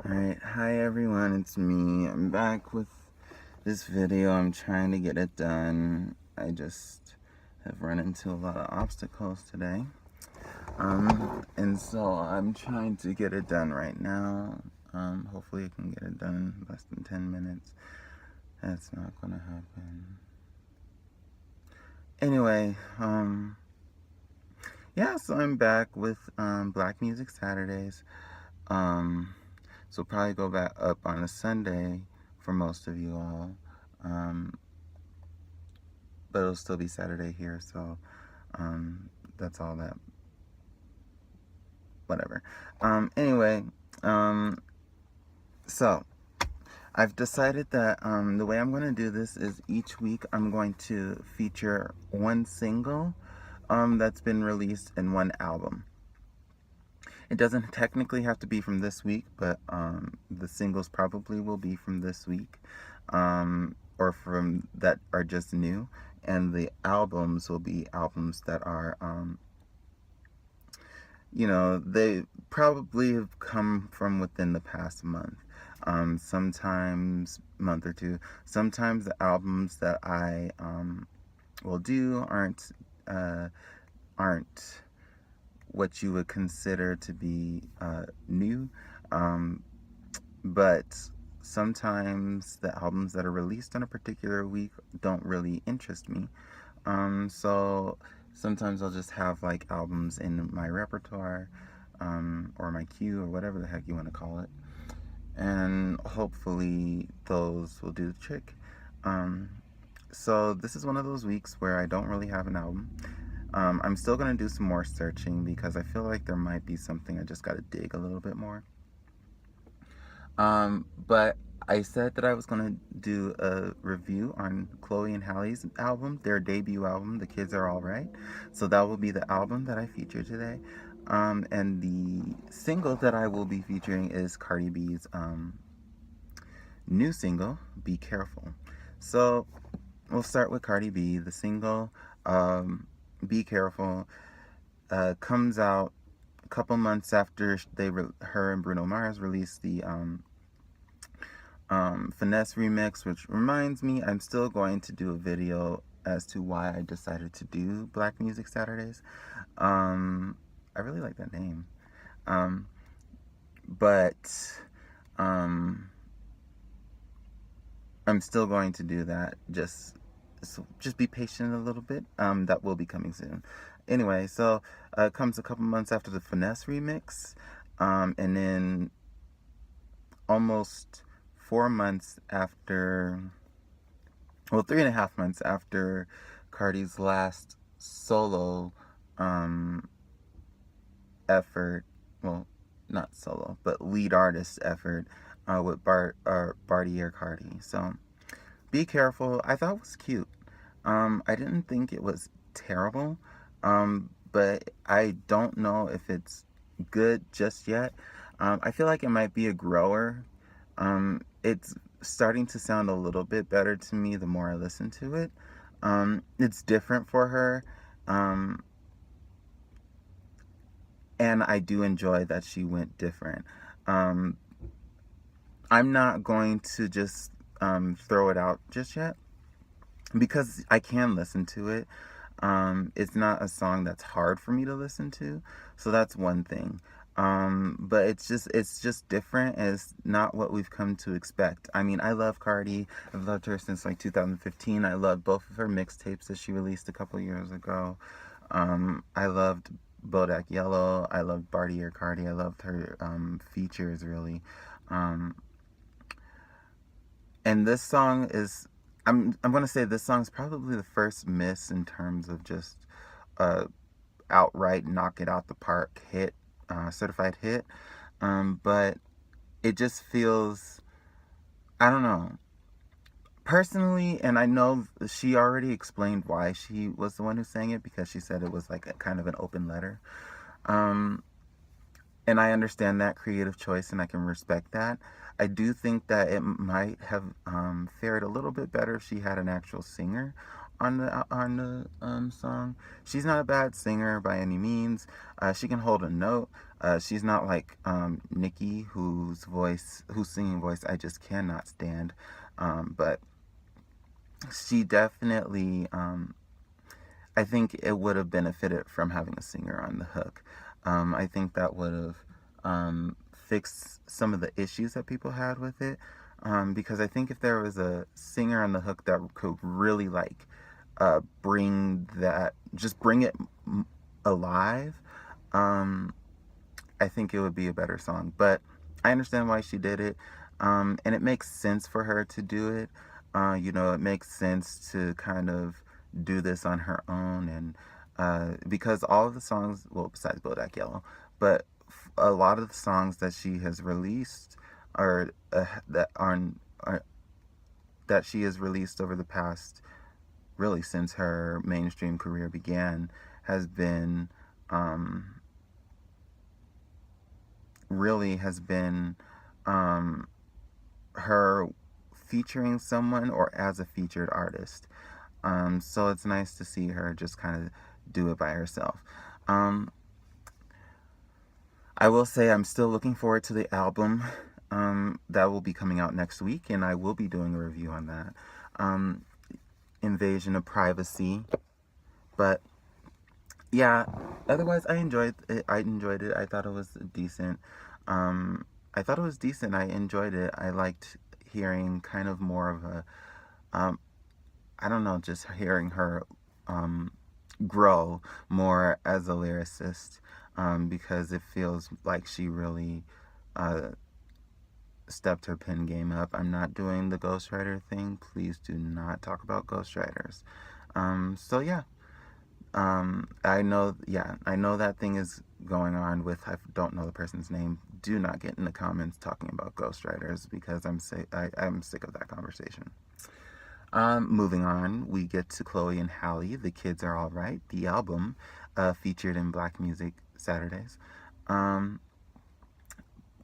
Alright, hi everyone, it's me. I'm back with this video. I'm trying to get it done. I just have run into a lot of obstacles today. And so I'm trying to get it done right now. Hopefully I can get it done in less than 10 minutes. That's not gonna happen. Anyway, yeah, so I'm back with Black Music Saturdays. So probably go back up on a Sunday for most of you all. But it'll still be Saturday here, so that's all that. Whatever. Anyway, so I've decided that the way I'm going to do this is each week I'm going to feature one single that's been released in one album. It doesn't technically have to be from this week, but the singles probably will be from this week, or from that are just new, and the albums will be albums that are, they probably have come from within the past month, sometimes month or two. Sometimes the albums that I will do aren't what you would consider to be new, but sometimes the albums that are released on a particular week don't really interest me. So sometimes I'll just have like albums in my repertoire, or my queue, or whatever the heck you want to call it, and hopefully those will do the trick. So this is one of those weeks where I don't really have an album. I'm still going to do some more searching because I feel like there might be something I just got to dig a little bit more. But I said that I was going to do a review on Chloe and Halle's album, their debut album, The Kids Are Alright. So that will be the album that I feature today. And the single that I will be featuring is Cardi B's new single, Be Careful. So we'll start with Cardi B. The single, Be Careful, comes out a couple months after her and Bruno Mars released the Finesse remix, which reminds me I'm still going to do a video as to why I decided to do Black Music Saturdays. I really like that name. But I'm still going to do that. Just be patient a little bit. That will be coming soon. Anyway, so it comes a couple months after the Finesse remix, and then almost 4 months after, well, 3.5 months after Cardi's last solo effort, well, not solo, but lead artist effort with Barty or Cardi. So, Be Careful, I thought was cute. I didn't think it was terrible, but I don't know if it's good just yet. I feel like it might be a grower. It's starting to sound a little bit better to me the more I listen to it. It's different for her, and I do enjoy that she went different. I'm not going to just throw it out just yet, because I can listen to it. It's not a song that's hard for me to listen to, so that's one thing. But it's just different, and it's not what we've come to expect. I mean, I love Cardi. I've loved her since like 2015. I loved both of her mixtapes that she released a couple years ago. I loved Bodak Yellow. I loved Barty or Cardi. I loved her features, really. And this song is, I'm gonna say this song is probably the first miss in terms of just outright knock it out the park hit, certified hit. But it just feels, I don't know. Personally, and I know she already explained why she was the one who sang it, because she said it was like a kind of an open letter. And I understand that creative choice, and I can respect that. I do think that it might have fared a little bit better if she had an actual singer on the song. She's not a bad singer by any means. She can hold a note. She's not like Nikki, whose singing voice I just cannot stand. But she definitely, I think it would have benefited from having a singer on the hook. I think that would have fixed some of the issues that people had with it. Because I think if there was a singer on the hook that could really like bring it alive, I think it would be a better song. But I understand why she did it, and it makes sense for her to do it. It makes sense to kind of do this on her own, and because all of the songs, well, besides Bodak Yellow, but a lot of the songs that she has released are that she has released over the past, really since her mainstream career began, has been her featuring someone or as a featured artist. So it's nice to see her just kind of do it by herself. I will say I'm still looking forward to the album that will be coming out next week, and I will be doing a review on that. Invasion of Privacy. But yeah, otherwise I enjoyed it. I thought it was decent. I enjoyed it. I liked hearing kind of more of a I don't know, just hearing her grow more as a lyricist, because it feels like she really stepped her pen game up. I'm not doing the ghostwriter thing. Please do not talk about ghostwriters. So yeah. I know that thing is going on with, I don't know the person's name. Do not get in the comments talking about ghostwriters, because I'm sick of that conversation. Moving on, we get to Chloe and Halle, The Kids Are Alright, the album, featured in Black Music Saturdays.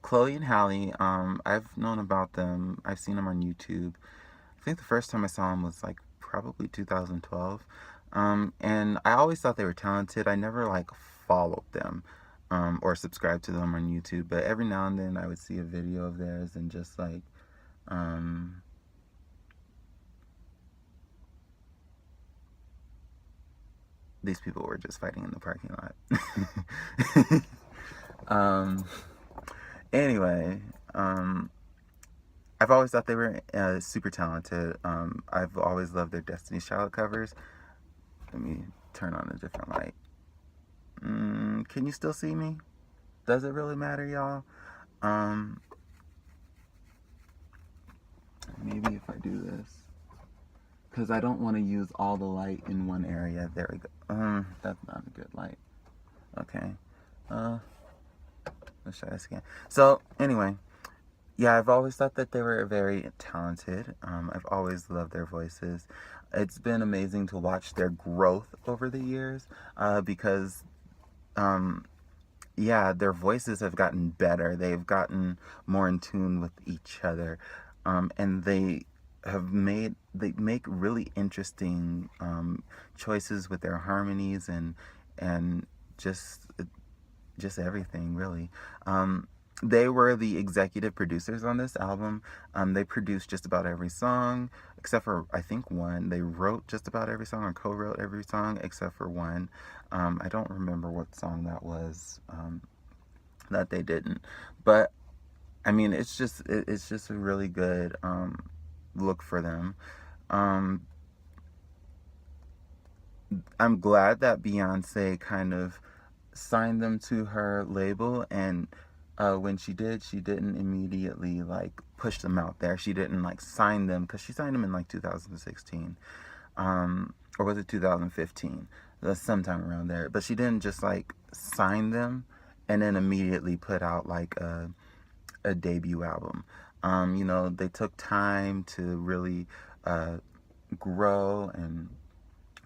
Chloe and Halle, I've known about them. I've seen them on YouTube. I think the first time I saw them was like probably 2012. And I always thought they were talented. I never like followed them or subscribed to them on YouTube, but every now and then I would see a video of theirs and just like these people were just fighting in the parking lot. Anyway, I've always thought they were super talented. I've always loved their Destiny's Child covers. Let me turn on a different light. Can you still see me? Does it really matter, y'all? Maybe if I do this, because I don't want to use all the light in one area. There we go. That's not a good light. Okay. Let's try this again. So anyway, yeah, I've always thought that they were very talented. I've always loved their voices. It's been amazing to watch their growth over the years, because their voices have gotten better. They've gotten more in tune with each other, and they make really interesting choices with their harmonies and just everything, really. They were the executive producers on this album. They produced just about every song, except for, I think, one. They wrote just about every song, or co-wrote every song, except for one. I don't remember what song that was that they didn't. But, I mean, it's just a really good look for them. I'm glad that Beyonce kind of signed them to her label, and when she didn't immediately like push them out there. She didn't like sign them, because she signed them in like 2016, or was it 2015? That's sometime around there. But she didn't just like sign them and then immediately put out like a debut album. They took time to really grow and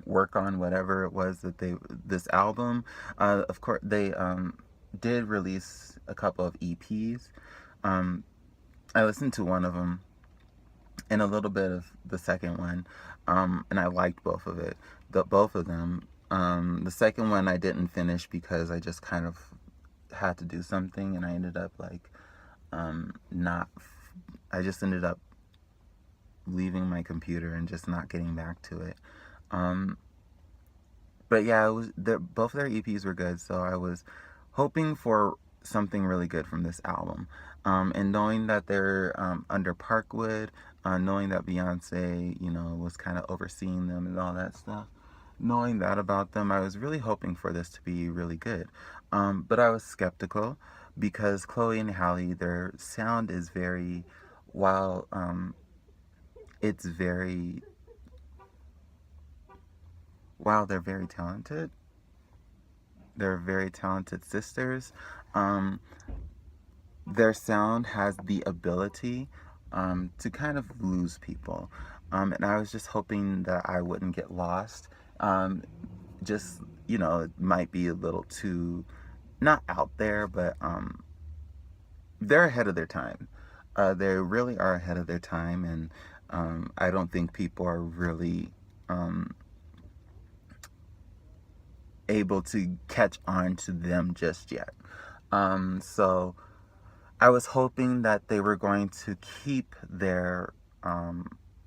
work on whatever it was that this album. Of course, they did release a couple of EPs. I listened to one of them and a little bit of the second one, and I liked both of them. The second one I didn't finish because I just kind of had to do something, and I ended up like not. I just ended up leaving my computer and just not getting back to it. Um, but yeah, it was both of their EPs were good, so I was hoping for something really good from this album. And knowing that they're under Parkwood, knowing that Beyonce, was kind of overseeing them and all that stuff, knowing that about them, I was really hoping for this to be really good. But I was skeptical because Chloe and Halle, their sound is very, while it's very, while they're very talented, they're very talented sisters. Um, their sound has the ability to kind of lose people. And I was just hoping that I wouldn't get lost. Just, it might be a little too, not out there, but they're ahead of their time. They really are ahead of their time, and I don't think people are really able to catch on to them just yet. So I was hoping that they were going to keep their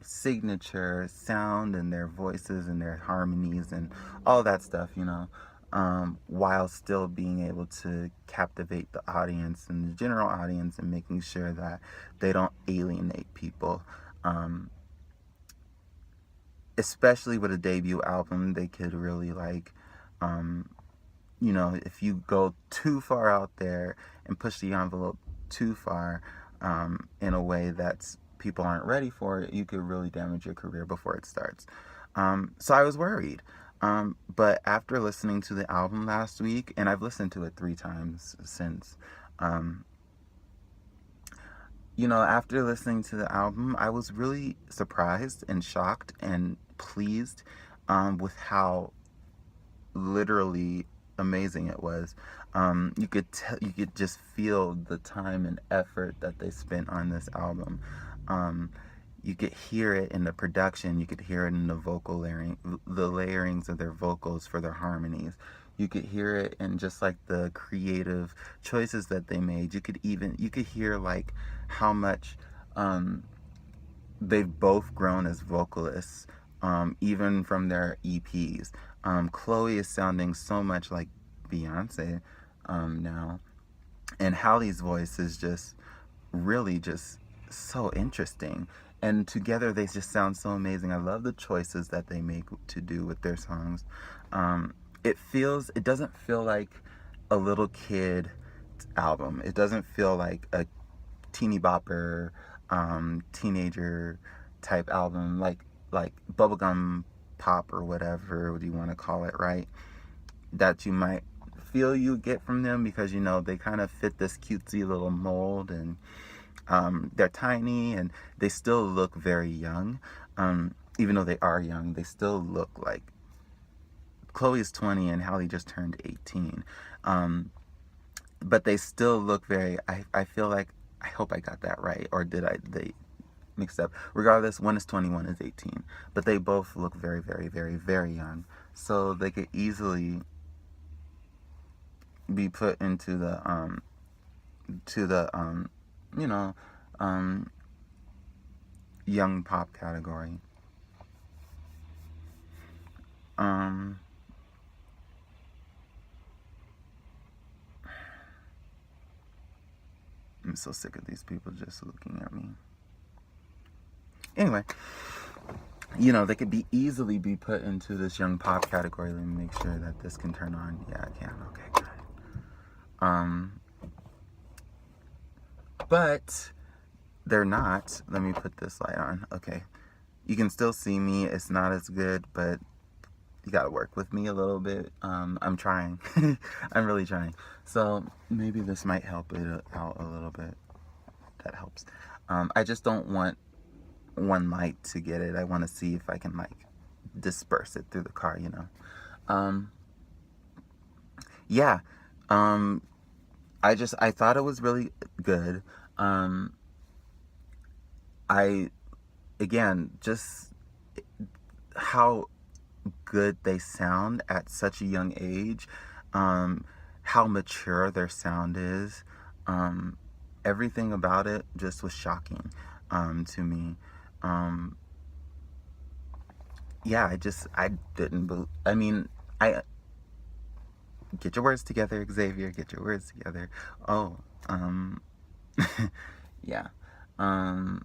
signature sound and their voices and their harmonies and all that stuff, while still being able to captivate the audience and the general audience and making sure that they don't alienate people. Especially with a debut album, they could really if you go too far out there and push the envelope too far in a way that people aren't ready for it, you could really damage your career before it starts. So I was worried. But after listening to the album last week, and I've listened to it 3 times since, after listening to the album, I was really surprised and shocked and pleased with how literally amazing it was. You could just feel the time and effort that they spent on this album. You could hear it in the production. You could hear it in the vocal layering, the layerings of their vocals for their harmonies. You could hear it in just like the creative choices that they made. You could hear like how much they've both grown as vocalists, even from their EPs. Chloe is sounding so much like Beyonce now, and Halle's voice is just really just so interesting. And together they just sound so amazing. I love the choices that they make to do with their songs. It doesn't feel like a little kid album. It doesn't feel like a teeny bopper, teenager type album, like bubblegum pop or whatever you want to call it, right? That you might feel you get from them because they kind of fit this cutesy little mold, and they're tiny and they still look very young. Even though they are young, they still look like Chloe's 20 and Halle just turned 18. But they still look very, I feel like, I hope I got that right, or they mixed up. Regardless, one is 20, one is 18. But they both look very, very, very, very young. So they could easily be put into the young pop category. I'm so sick of these people just looking at me. Anyway, they could be easily be put into this young pop category. Let me make sure that this can turn on. Yeah, I can. Okay, good. But they're not. Let me put this light on. Okay. You can still see me. It's not as good, but you gotta work with me a little bit. I'm trying. I'm really trying. So maybe this might help it out a little bit. That helps. I just don't want one light to get it. I want to see if I can disperse it through the car, Yeah. I thought it was really good. Just how good they sound at such a young age. how mature their sound is. Everything about it just was shocking to me. Yeah, I didn't believe, I mean, I, get your words together, Xavier, get your words together. Oh, yeah. Um,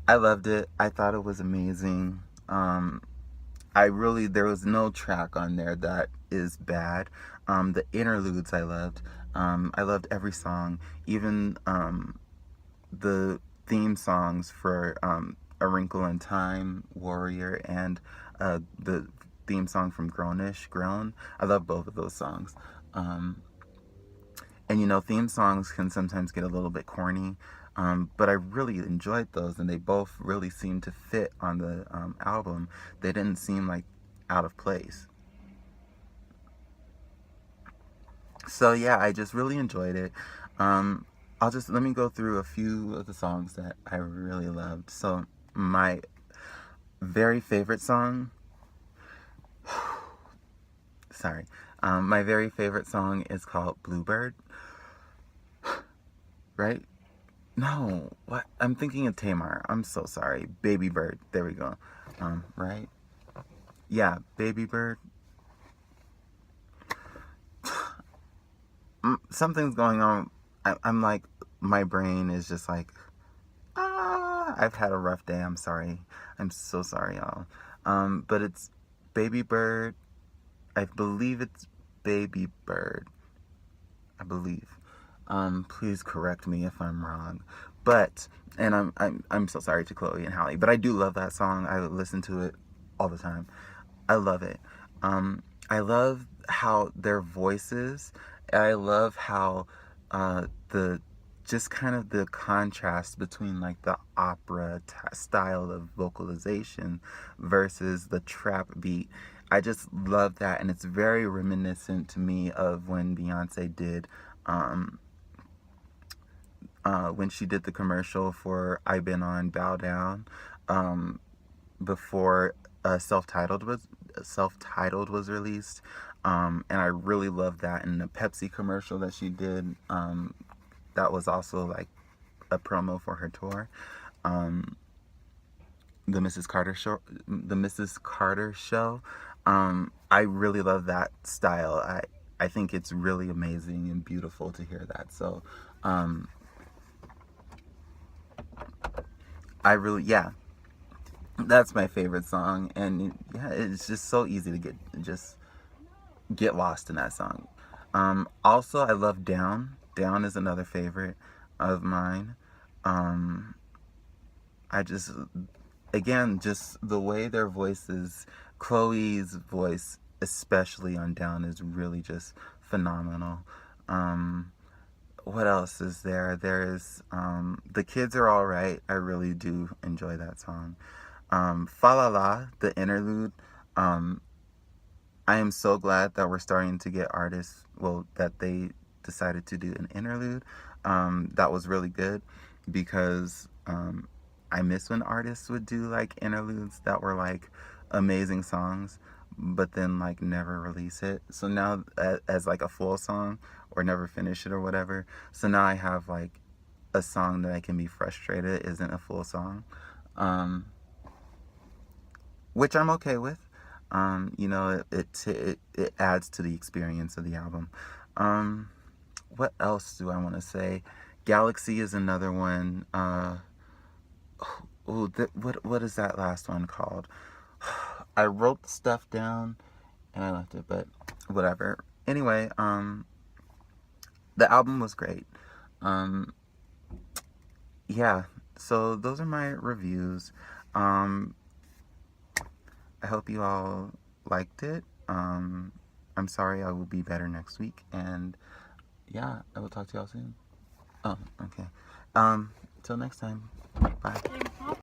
I loved it. I thought it was amazing. There was no track on there that is bad. The interludes I loved. I loved every song, even the theme songs for A Wrinkle in Time, Warrior, and the theme song from Grown. I love both of those songs. And theme songs can sometimes get a little bit corny, but I really enjoyed those, and they both really seemed to fit on the album. They didn't seem like out of place. So yeah, I just really enjoyed it. Let me go through a few of the songs that I really loved. So my very favorite song, sorry, my very favorite song is called Bluebird. Right? No, what? I'm thinking of Tamar. I'm so sorry. Baby Bird. There we go. Right? Yeah, Baby Bird. Something's going on. I'm like, my brain is just like, I've had a rough day. I'm sorry. I'm so sorry, y'all. But it's Baby Bird. I believe it's Baby Bird. I believe. Please correct me if I'm wrong. But I'm so sorry to Chloe and Halle, but I do love that song. I listen to it all the time. I love it. I love how their voices. I love how the just kind of the contrast between like the opera style of vocalization versus the trap beat. I just love that, and it's very reminiscent to me of when Beyonce did when she did the commercial for "I've Been On Bow Down" before self-titled was released, and I really loved that. And the Pepsi commercial that she did, that was also like a promo for her tour. The Mrs. Carter show. I really love that style. I think it's really amazing and beautiful to hear that. So, yeah, that's my favorite song, and yeah, it's just so easy to get lost in that song. Also, I love Down. Down is another favorite of mine. I just, again, just the way their voices, Chloe's voice, especially on Down, is really just phenomenal. What else is there? There's The Kids Are Alright. I really do enjoy that song. Fa La La, the interlude. I am so glad that we're starting to get artists, well, that they decided to do an interlude. That was really good because I miss when artists would do like interludes that were like amazing songs, but then like never release it. So now as like a full song or never finish it or whatever. So now I have like a song that I can be frustrated isn't a full song, which I'm okay with. It adds to the experience of the album. What else do I want to say? Galaxy is another one. What is that last one called? I wrote the stuff down and I left it, but whatever. Anyway, the album was great. Yeah, so those are my reviews. I hope you all liked it. I'm sorry, I will be better next week, and yeah, I will talk to y'all soon. Oh, okay. Till next time. Bye.